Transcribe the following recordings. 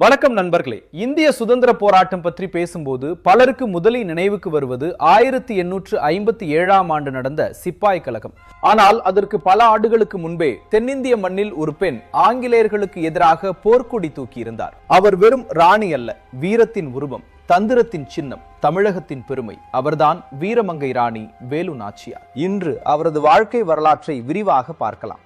வணக்கம் நண்பர்களே. இந்திய சுதந்திர போராட்டம் பற்றி பேசும்போது பலருக்கு முதலில் நினைவுக்கு வருவது 1857ஆம் ஆண்டு நடந்த சிப்பாய் கலகம். ஆனால் அதற்கு பல ஆண்டுகளுக்கு முன்பே தென்னிந்திய மண்ணில் ஒரு பெண் ஆங்கிலேயர்களுக்கு எதிராக போர்க்கொடி தூக்கி இருந்தார். அவர் வெறும் ராணி அல்ல, வீரத்தின் உருவம், தந்திரத்தின் சின்னம், தமிழகத்தின் பெருமை. அவர்தான் வீரமங்கை ராணி வேலு நாச்சியார். இன்று அவரது வாழ்க்கை வரலாற்றை விரிவாக பார்க்கலாம்.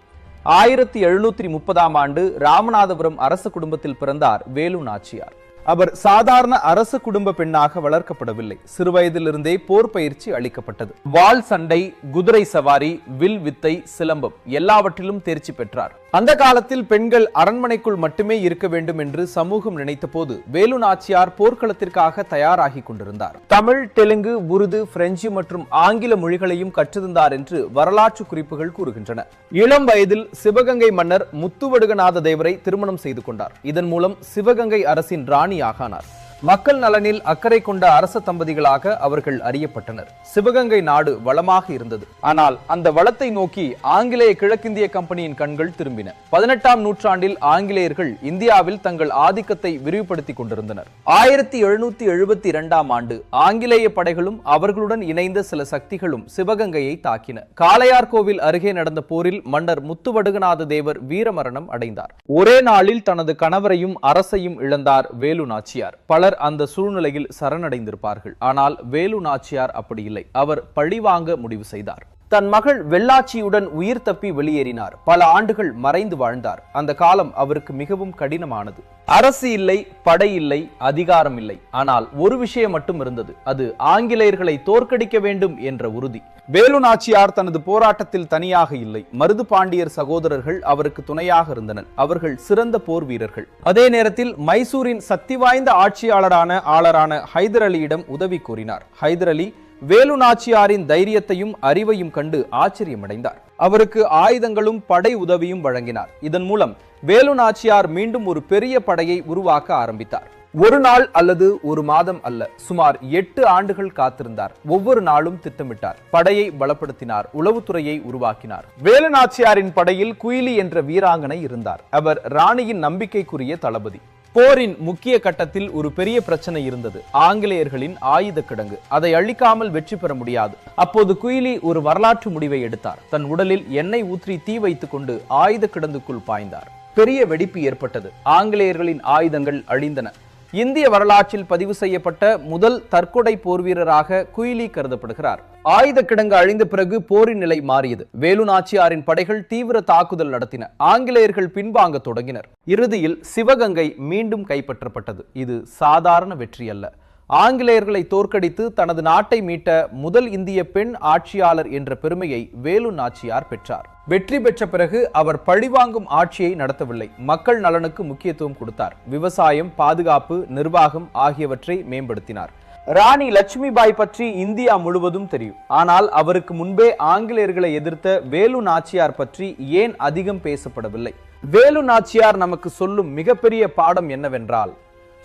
1730ஆம் ஆண்டு ராமநாதபுரம் அரச குடும்பத்தில் பிறந்தார் வேலு நாச்சியார். அவர் சாதாரண அரச குடும்ப பெண்ணாக வளர்க்கப்படவில்லை. சிறுவயதிலிருந்தே போர் பயிற்சி அளிக்கப்பட்டது. வாள் சண்டை, குதிரை சவாரி, வில் வித்தை, சிலம்பம் எல்லாவற்றிலும் தேர்ச்சி பெற்றார். அந்த காலத்தில் பெண்கள் அரண்மனைக்குள் மட்டுமே இருக்க வேண்டும் என்று சமூகம் நினைத்த போது வேலு நாச்சியார் போர்க்களத்திற்காக தயாராகி கொண்டிருந்தார். தமிழ், தெலுங்கு, உருது, பிரெஞ்சு மற்றும் ஆங்கில மொழிகளையும் கற்றிருந்தார் என்று வரலாற்று குறிப்புகள் கூறுகின்றன. இளம் வயதில் சிவகங்கை மன்னர் முத்துவடுகநாத தேவரை திருமணம் செய்து கொண்டார். இதன் மூலம் சிவகங்கை அரசின் ராணியாகானார். மக்கள் நலனில் அக்கறை கொண்ட அரச தம்பதிகளாக அவர்கள் அறியப்பட்டனர். சிவகங்கை நாடு வளமாக இருந்தது. ஆனால் அந்த வளத்தை நோக்கி ஆங்கிலேய கிழக்கிந்திய கம்பெனியின் கண்கள் திரும்பின. 18ஆம் நூற்றாண்டில் ஆங்கிலேயர்கள் இந்தியாவில் தங்கள் ஆதிக்கத்தை விரிவுபடுத்திக் கொண்டிருந்தனர். 1772ஆம் ஆண்டு ஆங்கிலேய படைகளும் அவர்களுடன் இணைந்த சில சக்திகளும் சிவகங்கையை தாக்கின. காளையார்கோவில் அருகே நடந்த போரில் மன்னர் முத்துவடுகநாத தேவர் வீரமரணம் அடைந்தார். ஒரே நாளில் தனது கணவரையும் அரசையும் இழந்தார் வேலு நாச்சியார். பலர் அந்த சூழ்நிலையில் சரணடைந்திருப்பார்கள். ஆனால் வேலு நாச்சியார் அப்படி இல்லை. அவர் பழிவாங்க முடிவு செய்தார். தன் மகள் வெள்ளாச்சியுடன் உயிர் தப்பி வெளியேறினார். பல ஆண்டுகள் மறைந்து வாழ்ந்தார். அந்த காலம் அவருக்கு மிகவும் கடினமானது. அரசு இல்லை, படை இல்லை, அதிகாரம் இல்லை. ஆனால் ஒரு விஷயம் மட்டும் இருந்தது. அது ஆங்கிலேயர்களை தோற்கடிக்க வேண்டும் என்ற உறுதி. வேலு நாச்சியார் தனது போராட்டத்தில் தனியாக இல்லை. மருது பாண்டியர் சகோதரர்கள் அவருக்கு துணையாக இருந்தனர். அவர்கள் சிறந்த போர் வீரர்கள். அதே நேரத்தில் மைசூரின் சக்தி வாய்ந்த ஆட்சியாளரான ஹைதர் அலியிடம் உதவி கோரினார். ஹைதர் அலி வேலு நாச்சியாரின் தைரியத்தையும் அறிவையும் கண்டு ஆச்சரியமடைந்தார். அவருக்கு ஆயுதங்களும் படை உதவியும் வழங்கினார். இதன் மூலம் வேலு நாச்சியார் மீண்டும் ஒரு பெரிய படையை உருவாக்க ஆரம்பித்தார். ஒரு நாள் அல்லது ஒரு மாதம் அல்ல, சுமார் 8 ஆண்டுகள் காத்திருந்தார். ஒவ்வொரு நாளும் திட்டமிட்டார். படையை பலப்படுத்தினார். உளவுத்துறையை உருவாக்கினார். வேலு நாச்சியாரின் படையில் குயிலி என்ற வீராங்கனை இருந்தார். அவர் ராணியின் நம்பிக்கைக்குரிய தளபதி. போரின் முக்கிய கட்டத்தில் ஒரு பெரிய பிரச்சனை இருந்தது. ஆங்கிலேயர்களின் ஆயுத கிடங்கு. அதை அழிக்காமல் வெற்றி பெற முடியாது. அப்போது குயிலி ஒரு வரலாற்று முடிவை எடுத்தார். தன் உடலில் எண்ணெய் ஊற்றி தீ வைத்துக் கொண்டு ஆயுத கிடங்குக்குள் பாய்ந்தார். பெரிய வெடிப்பு ஏற்பட்டது. ஆங்கிலேயர்களின் ஆயுதங்கள் அழிந்தன. இந்திய வரலாற்றில் பதிவு செய்யப்பட்ட முதல் தற்கொலை போர் வீரராக குயிலி கருதப்படுகிறார். ஆயுத கிடங்கு அழிந்த பிறகு போரின் நிலை மாறியது. வேலு நாச்சியாரின் படைகள் தீவிர தாக்குதல் நடத்தின. ஆங்கிலேயர்கள் பின்வாங்க தொடங்கினர். இறுதியில் சிவகங்கை மீண்டும் கைப்பற்றப்பட்டது. இது சாதாரண வெற்றி அல்ல. ஆங்கிலேயர்களை தோற்கடித்து தனது நாட்டை மீட்ட முதல் இந்திய பெண் ஆட்சியாளர் என்ற பெருமையை வேலு நாச்சியார் பெற்றார். வெற்றி பெற்ற பிறகு அவர் பழிவாங்கும் ஆட்சியை நடத்தவில்லை. மக்கள் நலனுக்கு முக்கியத்துவம் கொடுத்தார். விவசாயம், பாதுகாப்பு, நிர்வாகம் ஆகியவற்றை மேம்படுத்தினார். ராணி லட்சுமிபாய் பற்றி இந்தியா முழுவதும் தெரியும். ஆனால் அவருக்கு முன்பே ஆங்கிலேயர்களை எதிர்த்த வேலு நாச்சியார் பற்றி ஏன் அதிகம் பேசப்படவில்லை? வேலு நாச்சியார் நமக்கு சொல்லும் மிகப்பெரிய பாடம் என்னவென்றால்,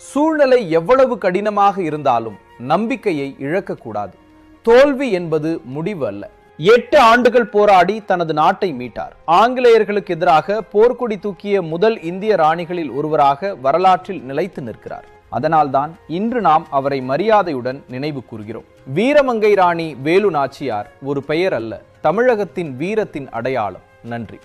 சூழ்நிலை எவ்வளவு கடினமாக இருந்தாலும் நம்பிக்கையை இழக்கக்கூடாது. தோல்வி என்பது முடிவு அல்ல. 8 ஆண்டுகள் போராடி தனது நாட்டை மீட்டார். ஆங்கிலேயர்களுக்கு எதிராக போர்க்கொடி தூக்கிய முதல் இந்திய ராணிகளில் ஒருவராக வரலாற்றில் நிலைத்து நிற்கிறார். அதனால்தான் இன்று நாம் அவரை மரியாதையுடன் நினைவு கூர்கிறோம். வீரமங்கை ராணி வேலு நாச்சியார் ஒரு பெயர் அல்ல, தமிழகத்தின் வீரத்தின் அடையாளம். நன்றி.